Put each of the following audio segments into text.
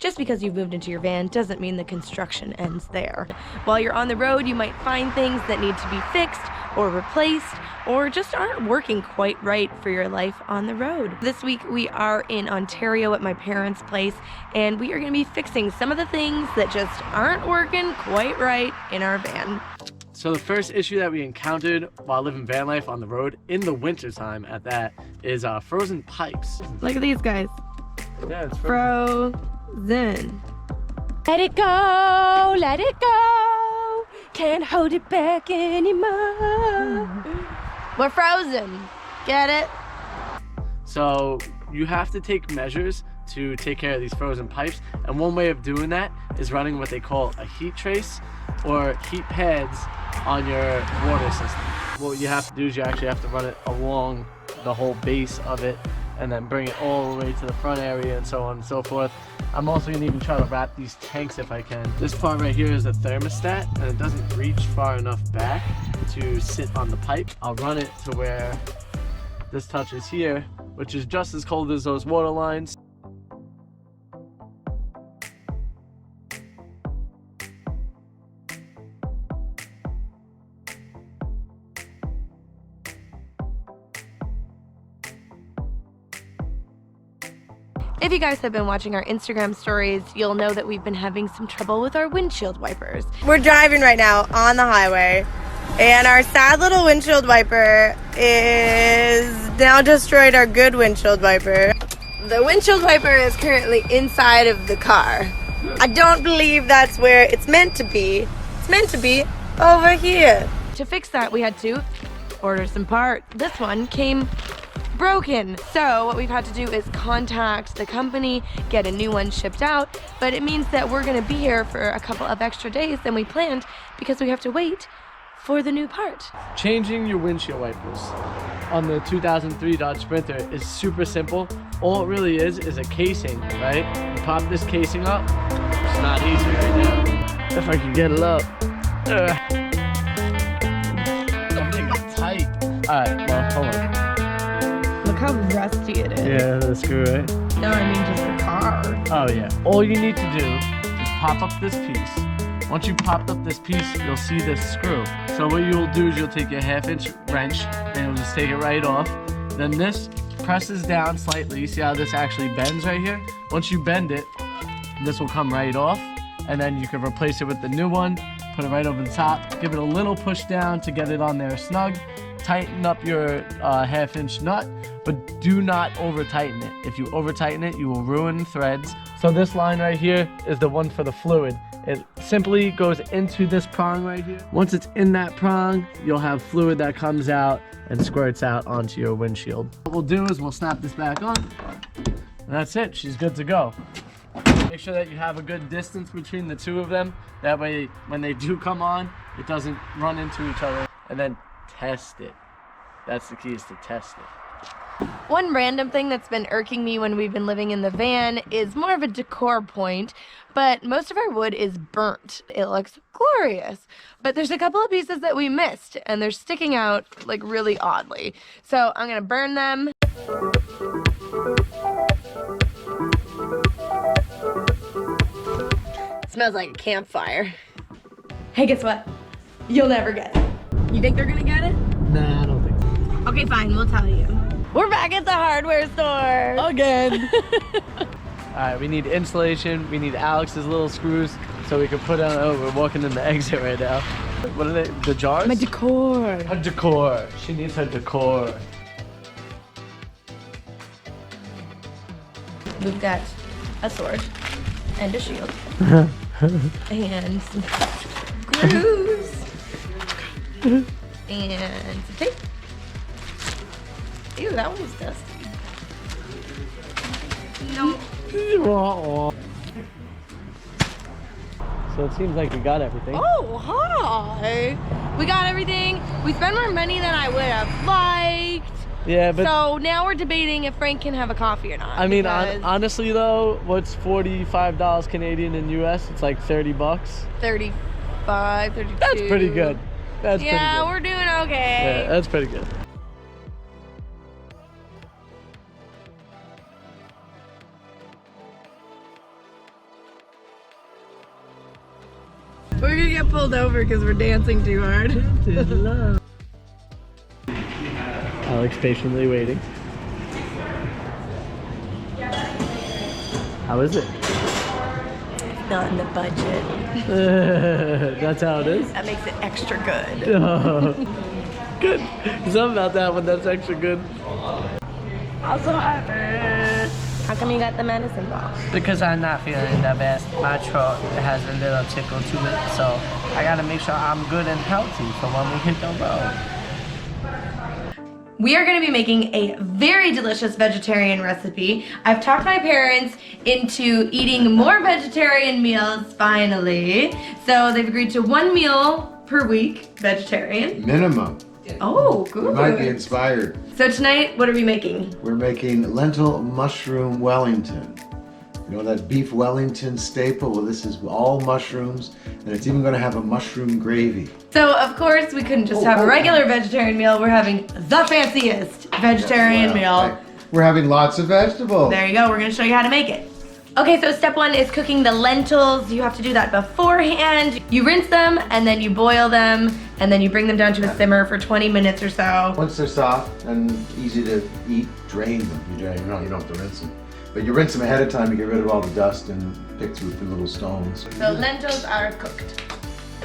Just because you've moved into your van doesn't mean the construction ends there. While you're on the road, you might find things that need to be fixed or replaced, or just aren't working quite right for your life on the road. This week we are in Ontario at my parents' place, and we are going to be fixing some of the things that just aren't working quite right in our van. So the first issue that we encountered while living van life on the road, in the winter time at that, is frozen pipes. Look at these guys. Yeah, it's frozen. Let it go, let it go. Can't hold it back anymore. We're frozen. Get it? So you have to take measures to take care of these frozen pipes, and one way of doing that is running what they call a heat trace or heat pads on your water system. What you have to do is you actually have to run it along the whole base of it and then bring it all the way to the front area and so on and so forth. I'm also going to even try to wrap these tanks if I can. This part right here is a thermostat, and it doesn't reach far enough back to sit on the pipe. I'll run it to where this touches here, which is just as cold as those water lines. If you guys have been watching our Instagram stories, you'll know that we've been having some trouble with our windshield wipers. We're driving right now on the highway, and our sad little windshield wiper is now destroyed our good windshield wiper. The windshield wiper is currently inside of the car. I don't believe that's where it's meant to be. It's meant to be over here. To fix that, we had to order some parts. This one came broken. So what we've had to do is contact the company, get a new one shipped out, but it means that we're gonna be here for a couple of extra days than we planned because we have to wait for the new part. Changing your windshield wipers on the 2003 Dodge Sprinter is super simple. All it really is a casing, right? You pop this casing up. It's not easy right now. If I can get it up. Something is tight. Alright, well, hold on. Look how rusty it is. Yeah, the screw, right? No, I mean just the car. Oh yeah. All you need to do is pop up this piece. Once you popped up this piece, you'll see this screw. So what you'll do is you'll take your 1/2-inch wrench and you'll just take it right off. Then this presses down slightly. You see how this actually bends right here? Once you bend it, this will come right off. And then you can replace it with the new one, put it right over the top, give it a little push down to get it on there snug. Tighten up your 1/2-inch nut, but do not over tighten it. If you over tighten it, you will ruin threads. So this line right here is the one for the fluid. It simply goes into this prong right here. Once it's in that prong, you'll have fluid that comes out and squirts out onto your windshield. What we'll do is we'll snap this back on, and that's it. She's good to go. Make sure that you have a good distance between the two of them. That way, when they do come on, it doesn't run into each other. And then test it. That's the key, is to test it. One random thing that's been irking me when we've been living in the van is more of a decor point, but most of our wood is burnt. It looks glorious, but there's a couple of pieces that we missed, and they're sticking out like really oddly. So I'm gonna burn them. It smells like a campfire. Hey, guess what? You'll never get it. You think they're gonna get it? Nah, I don't think so. Okay, fine, we'll tell you. We're back at the hardware store. Again. Alright, we need insulation. We need Alex's little screws so we can put on. Oh, we're walking in the exit right now. What are they? The jars? My decor. Her decor. She needs her decor. We've got a sword and a shield. And some screws. And some tape. Ew, that one was dusty. No. So it seems like we got everything. Oh, hi. We got everything. We spent more money than I would have liked. Yeah, but so now we're debating if Frank can have a coffee or not. I mean, honestly though, what's $45 Canadian in US? It's like 30 bucks. 35, 32. That's pretty good. That's pretty good. We're doing okay. Yeah, that's pretty good. We're gonna get pulled over because we're dancing too hard. Alex patiently waiting. How is it? Not in the budget. That's how it is? That makes it extra good. Good. Something about that one that's extra good. I'm so happy. How come you got the medicine ball? Because I'm not feeling the best. My throat has a little tickle to it, so I gotta make sure I'm good and healthy for when we hit the road. We are going to be making a very delicious vegetarian recipe. I've talked my parents into eating more vegetarian meals, finally. So they've agreed to 1 meal per week, vegetarian. Minimum. Oh, good. You might be inspired. So tonight, what are we making? We're making lentil mushroom Wellington. You know that beef Wellington staple? Well, this is all mushrooms, and it's even going to have a mushroom gravy. So, of course, we couldn't just have a regular vegetarian meal. We're having the fanciest vegetarian meal. We're having lots of vegetables. There you go. We're going to show you how to make it. Okay, so step 1 is cooking the lentils. You have to do that beforehand. You rinse them, and then you boil them, and then you bring them down to a simmer for 20 minutes or so. Once they're soft and easy to eat, drain them. You don't have to rinse them. But you rinse them ahead of time to get rid of all the dust and pick through the little stones. So lentils are cooked.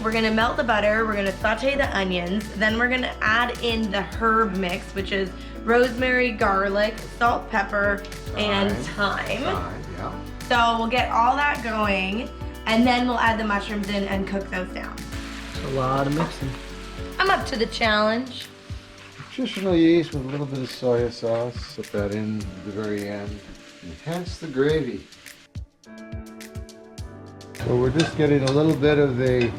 We're gonna melt the butter, we're gonna saute the onions, then we're gonna add in the herb mix, which is rosemary, garlic, salt, pepper, and thyme. Yeah. So we'll get all that going, and then we'll add the mushrooms in and cook those down. A lot of mixing. I'm up to the challenge. Nutritional yeast with a little bit of soy sauce. Put that in at the very end. Enhance the gravy. So we're just getting a little bit of the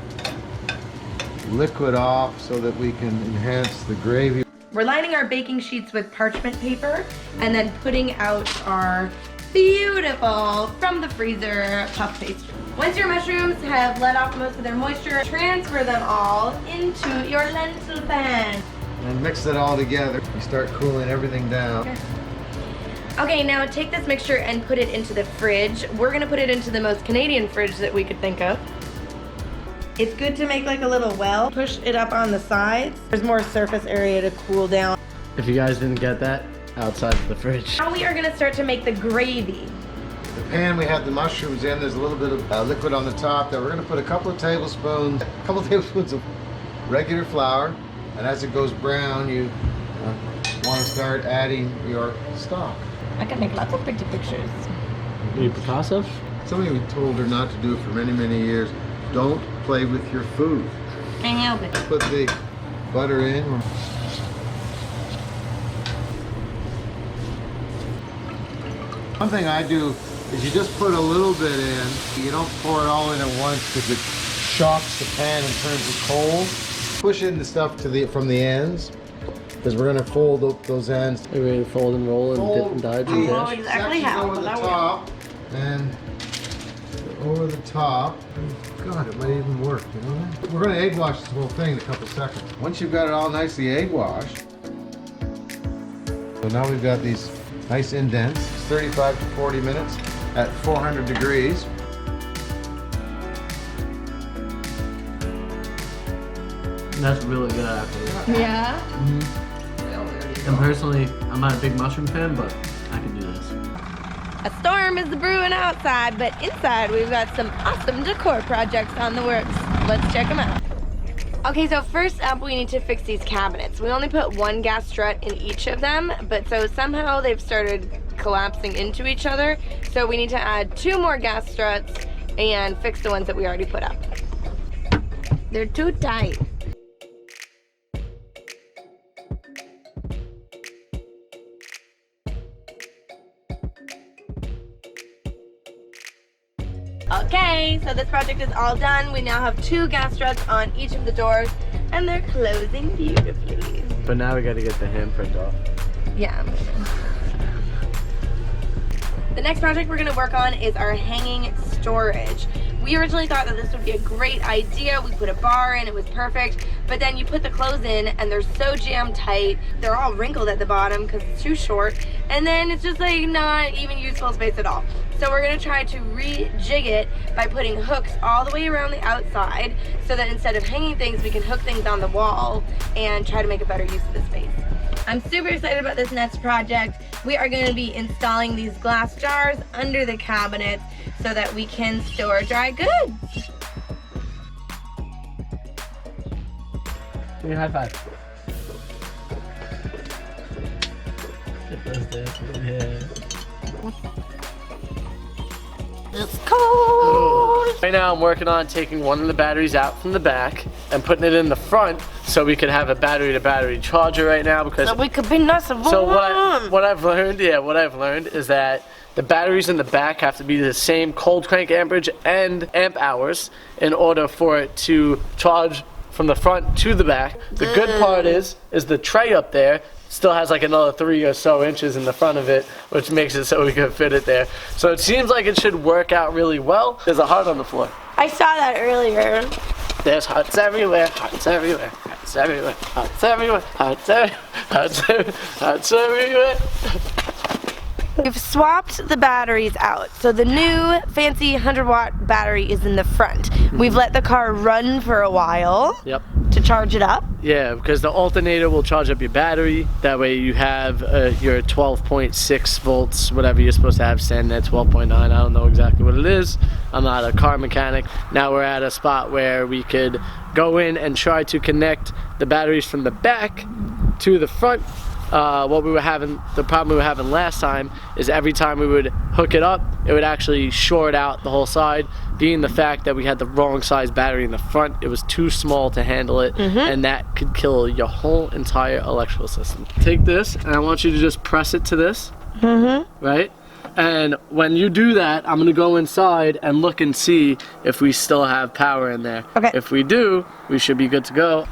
liquid off so that we can enhance the gravy. We're lining our baking sheets with parchment paper and then putting out our beautiful from the freezer puff pastry. Once your mushrooms have let off most of their moisture, transfer them all into your lentil pan. And mix it all together. You start cooling everything down. Okay, now take this mixture and put it into the fridge. We're gonna put it into the most Canadian fridge that we could think of. It's good to make like a little well. Push it up on the sides. There's more surface area to cool down. If you guys didn't get that, outside of the fridge. Now we are gonna start to make the gravy. The pan we have the mushrooms in, there's a little bit of liquid on the top that we're gonna put a couple of tablespoons of regular flour. And as it goes brown, you wanna start adding your stock. I can make lots of pretty pictures. You Picasso? Something we told her not to do for many, many years. Don't play with your food. Can't help it. Put the butter in. One thing I do is you just put a little bit in. You don't pour it all in at once because it shocks the pan and turns it cold. Push in the stuff from the ends because we're going to fold up those ends. Are we ready to fold and roll and dip and dive and Oh, dash? exactly how. Over the top and over the top. God, it might even work, you know that? We're going to egg wash this whole thing in a couple seconds. Once you've got it all nicely egg washed, so now we've got these nice indents, 35 to 40 minutes at 400 degrees. That's really good actually. Yeah? And personally, I'm not a big mushroom fan, but I can do this. A storm is brewing outside, but inside we've got some awesome decor projects on the works. Let's check them out. Okay, so first up we need to fix these cabinets. We only put 1 gas strut in each of them, but so somehow they've started collapsing into each other. So we need to add 2 more gas struts and fix the ones that we already put up. They're too tight. Okay, so this project is all done. We now have 2 gas struts on each of the doors, and they're closing beautifully. But now we gotta get the handprint off. Yeah, I'm moving. The next project we're gonna work on is our hanging storage. We originally thought that this would be a great idea. We put a bar in, it was perfect. but then you put the clothes in and they're so jam tight, they're all wrinkled at the bottom because it's too short, and then it's just like not even useful space at all. So we're gonna try to rejig it by putting hooks all the way around the outside so that instead of hanging things, we can hook things on the wall and try to make a better use of the space. I'm super excited about this next project. We are gonna be installing these glass jars under the cabinets so that we can store dry goods. Give me a high five. Get those there. Yeah. It's cold. Right now I'm working on taking one of the batteries out from the back and putting it in the front so we could have a battery-to-battery charger right now, because So we could be nice and warm. so what I've learned is that the batteries in the back have to be the same cold crank amperage and amp hours in order for it to charge from the front to the back. The good part is the tray up there still has like another 3 or so inches in the front of it, which makes it so we can fit it there. So it seems like it should work out really well. There's a heart on the floor. I saw that earlier. There's hearts everywhere, hearts everywhere, hearts everywhere, hearts everywhere, hearts everywhere, hearts everywhere, hearts everywhere. We've swapped the batteries out. So the new fancy 100-watt battery is in the front. We've let the car run for a while. Yep. To charge it up. Yeah, because the alternator will charge up your battery. That way you have your 12.6 volts, whatever you're supposed to have standing at 12.9. I don't know exactly what it is. I'm not a car mechanic. Now we're at a spot where we could go in and try to connect the batteries from the back to the front. The problem we were having last time is every time we would hook it up, it would actually short out the whole side, being the fact that we had the wrong size battery in the front. It was too small to handle it, and that could kill your whole entire electrical system. Take this, and I want you to just press it to this, right? And when you do that, I'm gonna go inside and look and see if we still have power in there. Okay. If we do, we should be good to go.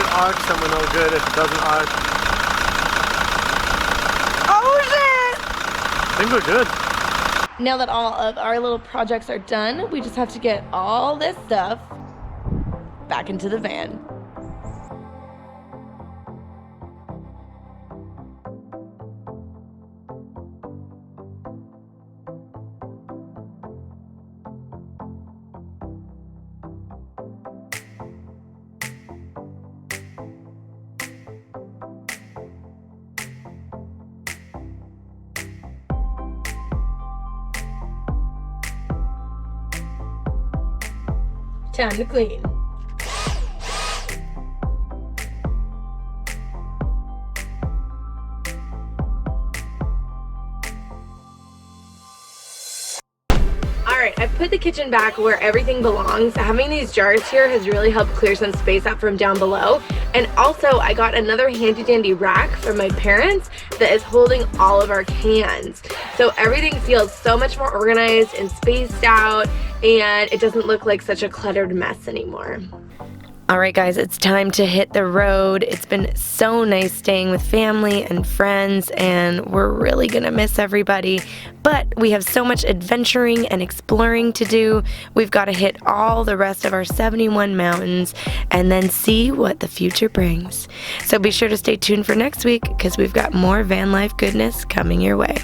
Arcs, then we're no good. If it doesn't arc, Oh shit! I think we're good. Now that all of our little projects are done, we just have to get all this stuff back into the van. Time to clean. Alright, I've put the kitchen back where everything belongs. Having these jars here has really helped clear some space out from down below. And also, I got another handy dandy rack from my parents that is holding all of our cans. So everything feels so much more organized and spaced out, and it doesn't look like such a cluttered mess anymore. All right, guys, it's time to hit the road. It's been so nice staying with family and friends, and we're really gonna miss everybody. But we have so much adventuring and exploring to do. We've got to hit all the rest of our 71 mountains and then see what the future brings. So be sure to stay tuned for next week, because we've got more van life goodness coming your way.